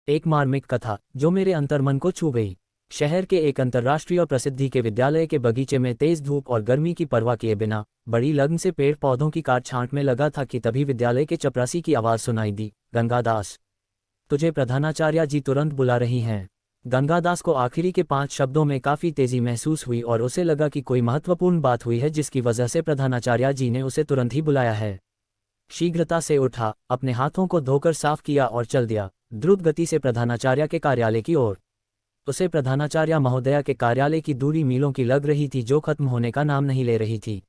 एक मार्मिक कथा जो मेरे अंतर्मन को छू गई। शहर के एक अंतर्राष्ट्रीय प्रसिद्धि के विद्यालय के बगीचे में तेज धूप और गर्मी की परवाह किए बिना बड़ी लगन से पेड़ पौधों की काट छांट में लगा था कि तभी विद्यालय के चपरासी की आवाज़ सुनाई दी, गंगादास, तुझे प्रधानाचार्य जी तुरंत बुला रही हैं। गंगादास को आखिरी के 5 शब्दों में काफ़ी तेजी महसूस हुई और उसे लगा कि कोई महत्वपूर्ण बात हुई है जिसकी वजह से प्रधानाचार्य जी ने उसे तुरंत ही बुलाया है। शीघ्रता से उठा, अपने हाथों को धोकर साफ किया और चल दिया द्रुत गति से प्रधानाचार्य के कार्यालय की ओर। उसे प्रधानाचार्य महोदया के कार्यालय की दूरी मीलों की लग रही थी जो खत्म होने का नाम नहीं ले रही थी।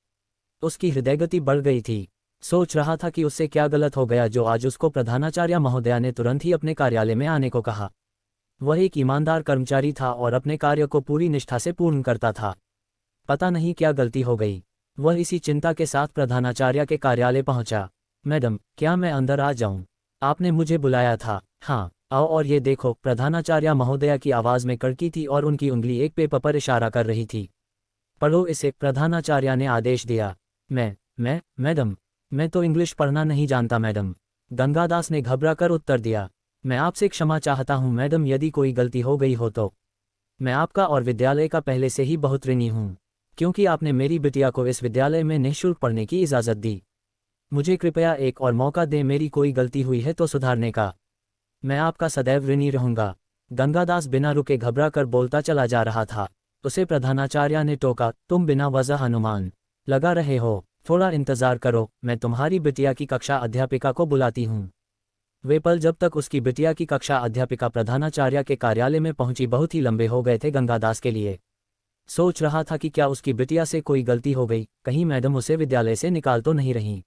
उसकी हृदयगति बढ़ गई थी। सोच रहा था कि उससे क्या गलत हो गया जो आज उसको प्रधानाचार्य महोदया ने तुरंत ही अपने कार्यालय में आने को कहा। वह एक ईमानदार कर्मचारी था और अपने कार्य को पूरी निष्ठा से पूर्ण करता था। पता नहीं क्या गलती हो गई। वह इसी चिंता के साथ प्रधानाचार्य के कार्यालय पहुंचा। मैडम, क्या मैं अंदर आ जाऊं? आपने मुझे बुलाया था। हाँ, आओ और ये देखो। प्रधानाचार्य महोदया की आवाज़ में कड़की थी और उनकी उंगली एक पेपर पर इशारा कर रही थी। पढ़ो इसे, प्रधानाचार्य ने आदेश दिया। मैडम, मैं तो इंग्लिश पढ़ना नहीं जानता मैडम, गंगादास ने घबरा कर उत्तर दिया। मैं आपसे क्षमा चाहता हूँ मैडम, यदि कोई गलती हो गई हो तो। मैं आपका और विद्यालय का पहले से ही बहुत ऋणी हूँ, क्योंकि आपने मेरी बिटिया को इस विद्यालय में निःशुल्क पढ़ने की इजाज़त दी। मुझे कृपया एक और मौका दें, मेरी कोई गलती हुई है तो सुधारने का। मैं आपका सदैव ऋणी रहूंगा। गंगादास बिना रुके घबरा कर बोलता चला जा रहा था। उसे प्रधानाचार्य ने टोका, तुम बिना वजह अनुमान लगा रहे हो। थोड़ा इंतजार करो, मैं तुम्हारी बिटिया की कक्षा अध्यापिका को बुलाती हूँ। वे पल जब तक उसकी बिटिया की कक्षा अध्यापिका प्रधानाचार्य के कार्यालय में पहुंची बहुत ही लंबे हो गए थे गंगादास के लिए। सोच रहा था कि क्या उसकी बिटिया से कोई गलती हो गई, कहीं मैडम उसे विद्यालय से निकाल तो नहीं रही।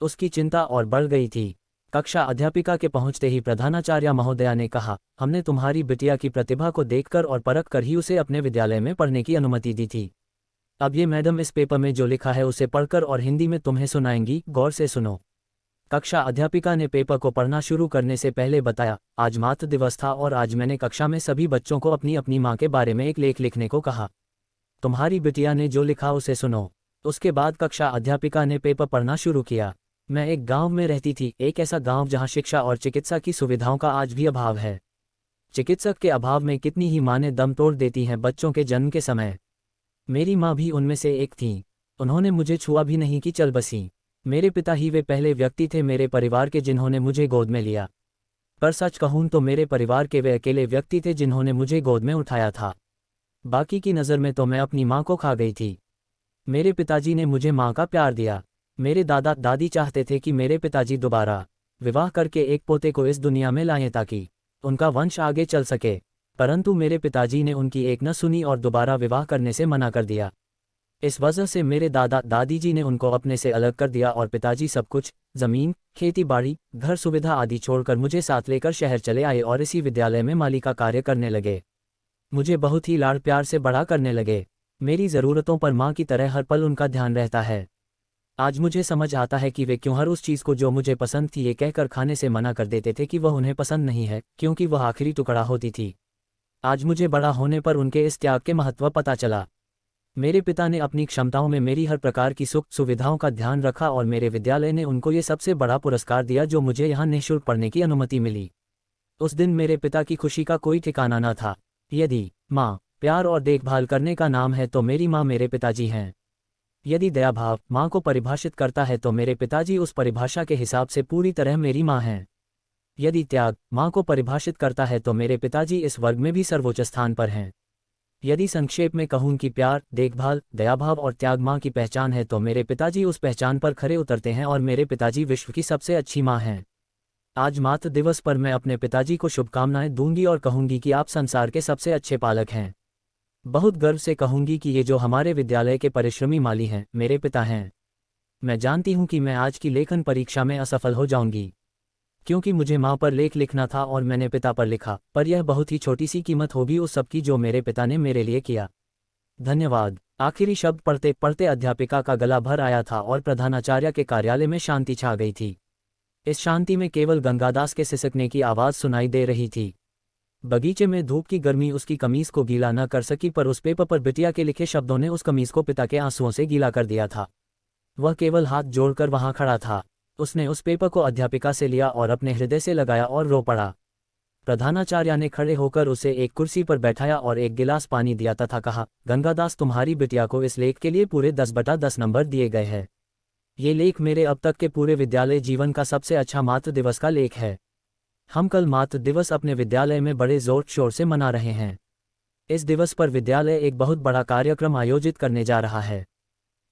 उसकी चिंता और बढ़ गई थी। कक्षा अध्यापिका के पहुंचते ही प्रधानाचार्य महोदया ने कहा, हमने तुम्हारी बिटिया की प्रतिभा को देखकर और परख कर ही उसे अपने विद्यालय में पढ़ने की अनुमति दी थी। अब ये मैडम इस पेपर में जो लिखा है उसे पढ़कर और हिंदी में तुम्हें सुनाएंगी, गौर से सुनो। कक्षा अध्यापिका ने पेपर को पढ़ना शुरू करने से पहले बताया, आज मातृ दिवस था और आज मैंने कक्षा में सभी बच्चों को अपनी अपनी माँ के बारे में एक लेख लिखने को कहा। तुम्हारी बिटिया ने जो लिखा उसे सुनो। उसके बाद कक्षा अध्यापिका ने पेपर पढ़ना शुरू किया। मैं एक गांव में रहती थी, एक ऐसा गांव जहां शिक्षा और चिकित्सा की सुविधाओं का आज भी अभाव है। चिकित्सक के अभाव में कितनी ही मानें दम तोड़ देती हैं बच्चों के जन्म के समय। मेरी माँ भी उनमें से एक थी। उन्होंने मुझे छुआ भी नहीं कि चल बसी। मेरे पिता ही वे पहले व्यक्ति थे मेरे परिवार के जिन्होंने मुझे गोद में लिया। पर सच कहूँ तो मेरे परिवार के वे अकेले व्यक्ति थे जिन्होंने मुझे गोद में उठाया था। बाकी की नज़र में तो मैं अपनी माँ को खा गई थी। मेरे पिताजी ने मुझे माँ का प्यार दिया। मेरे दादा दादी चाहते थे कि मेरे पिताजी दोबारा विवाह करके एक पोते को इस दुनिया में लाएं ताकि उनका वंश आगे चल सके, परंतु मेरे पिताजी ने उनकी एक न सुनी और दोबारा विवाह करने से मना कर दिया। इस वजह से मेरे दादा दादी जी ने उनको अपने से अलग कर दिया और पिताजी सब कुछ, ज़मीन, खेती बाड़ी, घर सुविधा आदि छोड़कर मुझे साथ लेकर शहर चले आए और इसी विद्यालय में माली का कार्य करने लगे। मुझे बहुत ही लाड़ प्यार से बड़ा करने लगे। मेरी ज़रूरतों पर माँ की तरह हर पल उनका ध्यान रहता है। आज मुझे समझ आता है कि वे क्यों हर उस चीज़ को जो मुझे पसंद थी ये कहकर खाने से मना कर देते थे कि वह उन्हें पसंद नहीं है, क्योंकि वह आखिरी टुकड़ा होती थी। आज मुझे बड़ा होने पर उनके इस त्याग के महत्व पता चला। मेरे पिता ने अपनी क्षमताओं में मेरी हर प्रकार की सुख सुविधाओं का ध्यान रखा और मेरे विद्यालय ने उनको ये सबसे बड़ा पुरस्कार दिया जो मुझे यहाँ निःशुल्क पढ़ने की अनुमति मिली। उस दिन मेरे पिता की खुशी का कोई ठिकाना न था। यदि माँ प्यार और देखभाल करने का नाम है तो मेरी माँ मेरे पिताजी हैं। यदि दयाभाव माँ को परिभाषित करता है तो मेरे पिताजी उस परिभाषा के हिसाब से पूरी तरह मेरी माँ हैं। यदि त्याग माँ को परिभाषित करता है तो मेरे पिताजी इस वर्ग में भी सर्वोच्च स्थान पर हैं। यदि संक्षेप में कहूँ कि प्यार, देखभाल, दयाभाव और त्याग माँ की पहचान है तो मेरे पिताजी उस पहचान पर खरे उतरते हैं और मेरे पिताजी विश्व की सबसे अच्छी माँ हैं। आज मातृ दिवस पर मैं अपने पिताजी को शुभकामनाएं दूंगी और कहूंगी कि आप संसार के सबसे अच्छे पालक हैं। बहुत गर्व से कहूंगी कि ये जो हमारे विद्यालय के परिश्रमी माली हैं, मेरे पिता हैं। मैं जानती हूं कि मैं आज की लेखन परीक्षा में असफल हो जाऊंगी, क्योंकि मुझे माँ पर लेख लिखना था और मैंने पिता पर लिखा, पर यह बहुत ही छोटी सी कीमत होगी उस सब की जो मेरे पिता ने मेरे लिए किया। धन्यवाद। आखिरी शब्द पढ़ते पढ़ते अध्यापिका का गला भर आया था और प्रधानाचार्य के कार्यालय में शांति छा गई थी। इस शांति में केवल गंगादास के सिसकने की आवाज़ सुनाई दे रही थी। बगीचे में धूप की गर्मी उसकी कमीज को गीला न कर सकी, पर उस पेपर पर बिटिया के लिखे शब्दों ने उस कमीज को पिता के आंसुओं से गीला कर दिया था। वह केवल हाथ जोड़कर वहां खड़ा था। उसने उस पेपर को अध्यापिका से लिया और अपने हृदय से लगाया और रो पड़ा। प्रधानाचार्य ने खड़े होकर उसे एक कुर्सी पर बैठाया और एक गिलास पानी दिया तथा कहा, गंगादास, तुम्हारी बिटिया को इस लेख के लिए पूरे 10/10 नंबर दिए गए हैं। ये लेख मेरे अब तक के पूरे विद्यालय जीवन का सबसे अच्छा मातृ दिवस का लेख है। हम कल मातृ दिवस अपने विद्यालय में बड़े जोर शोर से मना रहे हैं। इस दिवस पर विद्यालय एक बहुत बड़ा कार्यक्रम आयोजित करने जा रहा है।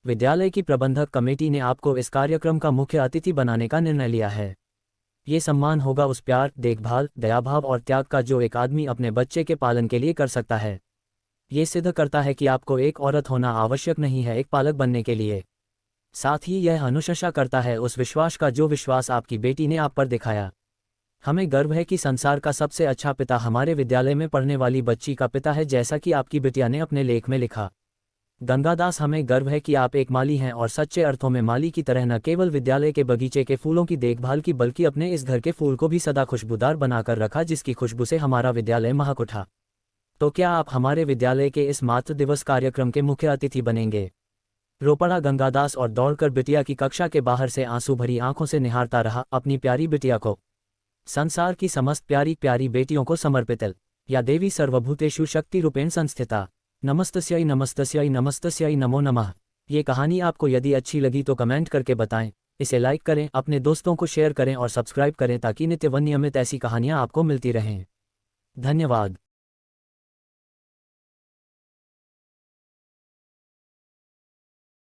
विद्यालय की प्रबंधक कमेटी ने आपको इस कार्यक्रम का मुख्य अतिथि बनाने का निर्णय लिया है। ये सम्मान होगा उस प्यार, देखभाल, दयाभाव और त्याग का जो एक आदमी अपने बच्चे के पालन के लिए कर सकता है। ये सिद्ध करता है कि आपको एक औरत होना आवश्यक नहीं है एक पालक बनने के लिए। साथ ही यह अनुशंसा करता है उस विश्वास का जो विश्वास आपकी बेटी ने आप पर दिखाया। हमें गर्व है कि संसार का सबसे अच्छा पिता हमारे विद्यालय में पढ़ने वाली बच्ची का पिता है, जैसा कि आपकी बिटिया ने अपने लेख में लिखा। गंगादास, हमें गर्व है कि आप एक माली हैं और सच्चे अर्थों में माली की तरह न केवल विद्यालय के बगीचे के फूलों की देखभाल की बल्कि अपने इस घर के फूल को भी सदा खुशबूदार बनाकर रखा, जिसकी खुशबू से हमारा विद्यालय महक उठा। तो क्या आप हमारे विद्यालय के इस मातृ दिवस कार्यक्रम के मुख्य अतिथि बनेंगे? रो पड़ा गंगादास और दौड़कर बिटिया की कक्षा के बाहर से आंसू भरी आंखों से निहारता रहा अपनी प्यारी बिटिया को। संसार की समस्त प्यारी प्यारी बेटियों को समर्पित। या देवी सर्वभूतेषु शक्ति रूपेण संस्थिता। नमस्तस्यै नमस्तस्यै नमस्तस्यै नमो नमः। ये कहानी आपको यदि अच्छी लगी तो कमेंट करके बताएं, इसे लाइक करें, अपने दोस्तों को शेयर करें और सब्सक्राइब करें ताकि नित्य व नियमित ऐसी कहानियां आपको मिलती रहें। धन्यवाद।